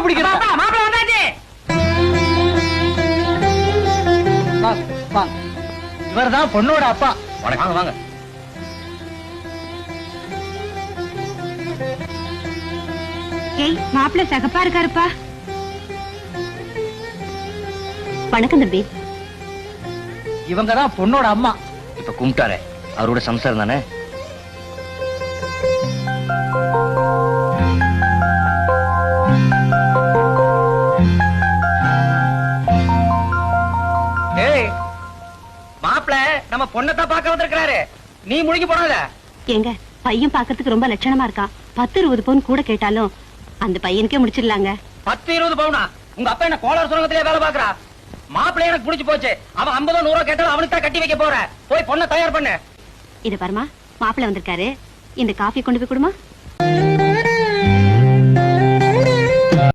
பிடிக்கிறா. மாப்பிள்ள வந்தாச்சு. இவர்தான் பொண்ணோட அப்பா. வாங்க வாங்க. ஏய், மாப்பிள்ள சகப்பா இருக்காருப்பா. வணக்கம் தம்பி. இவங்கதான் பொண்ணோட அம்மா. இப்ப கும்பிட்டாரே அவரோட சம்சாரம் தானே? ஏய், மாப்பிள்ள நம்ம பொண்ணத்தான் பார்க்க வந்திருக்கிறாரு. நீ முழுகி போடாத. ஏங்க, பையன் பாக்கிறதுக்கு ரொம்ப லட்சணமா இருக்கான். 10-20 பவுன் கூட கேட்டாலும் அந்த பையனுக்கே முடிச்சிடலாங்க. 10-20 பவுனா? உங்க அப்பா என்ன கோளாறு சுரங்கத்திலே வேலை பாக்குறா? மாப்பிள்ளை எனக்கு பிடிச்சு போச்சு. அவன் 50-100 கேட்டாலும் அவனுக்கு தான் கட்டி வைக்க போற. போய் பொண்ணை தயார் பண்ணு. இத பாருமா, மாப்பிள்ள வந்திருக்காரு. இந்த காஃபி கொண்டு போய் கொடுமா.